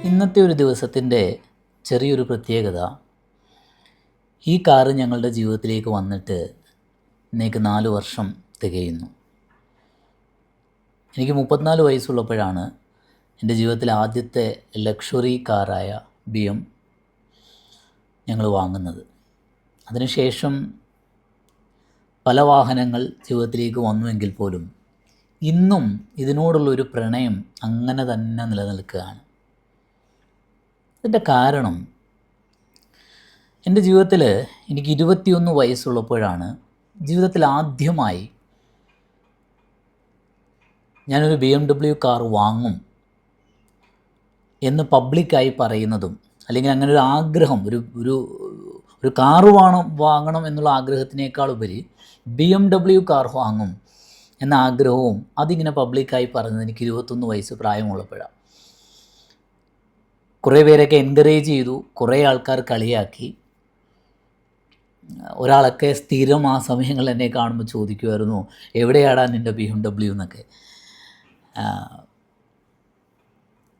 ഇന്നത്തെ ഒരു ദിവസത്തിൻ്റെ ചെറിയൊരു പ്രത്യേകത, ഈ കാറ് ഞങ്ങളുടെ ജീവിതത്തിലേക്ക് വന്നിട്ട് ഇന്നേക്ക് 4 വർഷം തികയുന്നു. എനിക്ക് 34 വയസ്സുള്ളപ്പോഴാണ് എൻ്റെ ജീവിതത്തിലെ ആദ്യത്തെ ലക്ഷറി കാറായ BM ഞങ്ങൾ വാങ്ങുന്നത്. അതിനുശേഷം പല വാഹനങ്ങൾ ജീവിതത്തിലേക്ക് വന്നുവെങ്കിൽ പോലും ഇന്നും ഇതിനോടുള്ളൊരു പ്രണയം അങ്ങനെ തന്നെ നിലനിൽക്കുകയാണ്. ഇതിൻ്റെ കാരണം, എൻ്റെ ജീവിതത്തിൽ എനിക്ക് 21 വയസ്സുള്ളപ്പോഴാണ് ജീവിതത്തിൽ ആദ്യമായി ഞാനൊരു BMW കാർ വാങ്ങും എന്ന് പബ്ലിക്കായി പറയുന്നതും, അല്ലെങ്കിൽ അങ്ങനെ ഒരു ആഗ്രഹം, ഒരു കാറ് വാങ്ങണം എന്നുള്ള ആഗ്രഹത്തിനേക്കാൾ ഉപരി BMW കാർ വാങ്ങും എന്ന ആഗ്രഹവും അതിങ്ങനെ പബ്ലിക്കായി പറഞ്ഞത് എനിക്ക് 21 വയസ്സ് പ്രായമുള്ളപ്പോഴാണ്. കുറേ പേരൊക്കെ എൻകറേജ് ചെയ്തു, കുറേ ആൾക്കാർ കളിയാക്കി. ഒരാളൊക്കെ സ്ഥിരം ആ സമയങ്ങളിൽ എന്നെ കാണുമ്പോൾ ചോദിക്കുമായിരുന്നു, എവിടെയാടാ നിൻ്റെ BMW എന്നൊക്കെ.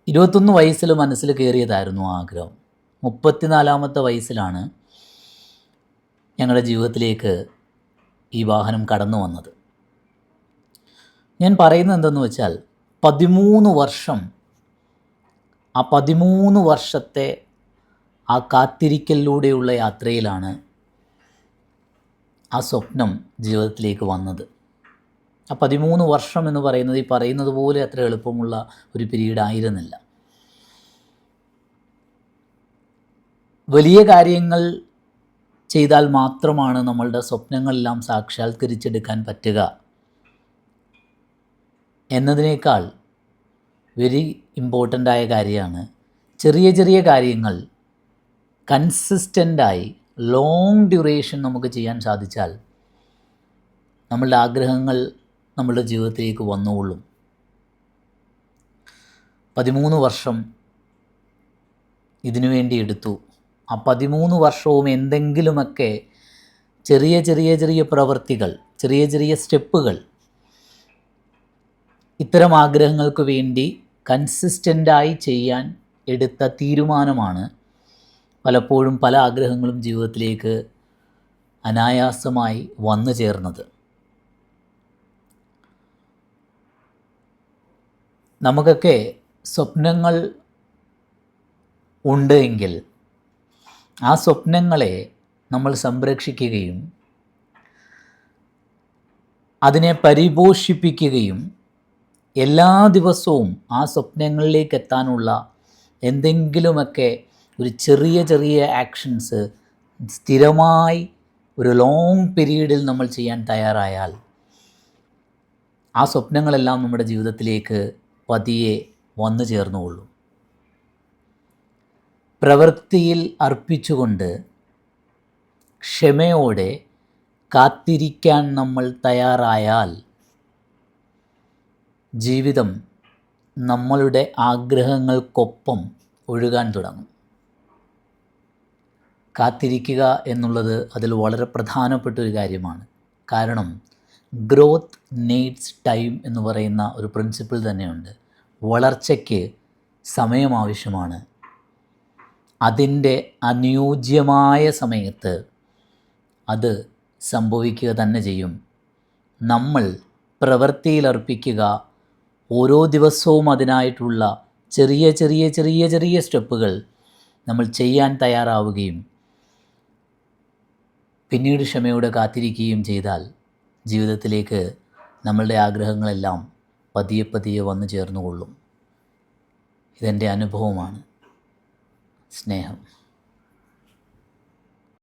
21 വയസ്സിൽ മനസ്സിൽ കയറിയതായിരുന്നു ആ ആഗ്രഹം. 34-ാമത്തെ വയസ്സിലാണ് ഞങ്ങളുടെ ജീവിതത്തിലേക്ക് ഈ വാഹനം കടന്നു വന്നത്. ഞാൻ പറയുന്നത് എന്തെന്ന് വെച്ചാൽ, 13 വർഷം, ആ 13 വർഷത്തെ ആ കാത്തിരിക്കലിലൂടെയുള്ള യാത്രയിലാണ് ആ സ്വപ്നം ജീവിതത്തിലേക്ക് വന്നത്. ആ 13 വർഷം എന്ന് പറയുന്നത് ഈ പറയുന്നത് പോലെ അത്ര എളുപ്പമുള്ള ഒരു പീരീഡ് ആയിരുന്നില്ല. വലിയ കാര്യങ്ങൾ ചെയ്താൽ മാത്രമാണ് നമ്മളുടെ സ്വപ്നങ്ങളെല്ലാം സാക്ഷാത്കരിച്ചെടുക്കാൻ പറ്റുക എന്നതിനേക്കാൾ വെരി ഇമ്പോർട്ടൻ്റായ കാര്യമാണ് ചെറിയ ചെറിയ കാര്യങ്ങൾ കൺസിസ്റ്റൻ്റായി ലോങ് ഡ്യൂറേഷൻ നമുക്ക് ചെയ്യാൻ സാധിച്ചാൽ നമ്മളുടെ ആഗ്രഹങ്ങൾ നമ്മളുടെ ജീവിതത്തിലേക്ക് വന്നുകൊള്ളും. 13 വർഷം ഇതിനു വേണ്ടി എടുത്തു. ആ 13 വർഷവും എന്തെങ്കിലുമൊക്കെ ചെറിയ ചെറിയ ചെറിയ പ്രവൃത്തികൾ, ചെറിയ ചെറിയ സ്റ്റെപ്പുകൾ, ഇത്തരം ആഗ്രഹങ്ങൾക്ക് വേണ്ടി കൺസിസ്റ്റൻ്റായി ചെയ്യാൻ എടുത്ത തീരുമാനമാണ് പലപ്പോഴും പല ആഗ്രഹങ്ങളും ജീവിതത്തിലേക്ക് അനായാസമായി വന്നു ചേർന്നത്. നമുക്കൊക്കെ സ്വപ്നങ്ങൾ ഉണ്ട് എങ്കിൽ ആ സ്വപ്നങ്ങളെ നമ്മൾ സംരക്ഷിക്കുകയും അതിനെ പരിപോഷിപ്പിക്കുകയും എല്ലാ ദിവസവും ആ സ്വപ്നങ്ങളിലേക്ക് എത്താനുള്ള എന്തെങ്കിലുമൊക്കെ ഒരു ചെറിയ ചെറിയ ആക്ഷൻസ് സ്ഥിരമായി ഒരു ലോങ് പീരീഡിൽ നമ്മൾ ചെയ്യാൻ തയ്യാറായാൽ ആ സ്വപ്നങ്ങളെല്ലാം നമ്മുടെ ജീവിതത്തിലേക്ക് പതിയെ വന്നു ചേർന്നുകൊള്ളും. പ്രവൃത്തിയിൽ അർപ്പിച്ചുകൊണ്ട് ക്ഷമയോടെ കാത്തിരിക്കാൻ നമ്മൾ തയ്യാറായാൽ ജീവിതം നമ്മളുടെ ആഗ്രഹങ്ങൾക്കൊപ്പം ഒഴുകാൻ തുടങ്ങും. കാത്തിരിക്കുക എന്നുള്ളത് അതിൽ വളരെ പ്രധാനപ്പെട്ടൊരു കാര്യമാണ്. കാരണം ഗ്രോത്ത് നീഡ്സ് ടൈം എന്ന് പറയുന്ന ഒരു പ്രിൻസിപ്പിൾ തന്നെയുണ്ട്. വളർച്ചയ്ക്ക് സമയം ആവശ്യമാണ്. അതിൻ്റെ അനുയോജ്യമായ സമയത്ത് അത് സംഭവിക്കുക തന്നെ ചെയ്യും. നമ്മൾ പ്രവൃത്തിയിലർപ്പിക്കുക, ഓരോ ദിവസവും അതിനായിട്ടുള്ള ചെറിയ ചെറിയ ചെറിയ ചെറിയ സ്റ്റെപ്പുകൾ നമ്മൾ ചെയ്യാൻ തയ്യാറാവുകയും പിന്നീട് ക്ഷമയോടെ കാത്തിരിക്കുകയും ചെയ്താൽ ജീവിതത്തിലേക്ക് നമ്മളുടെ ആഗ്രഹങ്ങളെല്ലാം പതിയെ പതിയെ വന്നു ചേർന്നുകൊള്ളും. ഇതെൻ്റെ അനുഭവമാണ്. സ്നേഹം.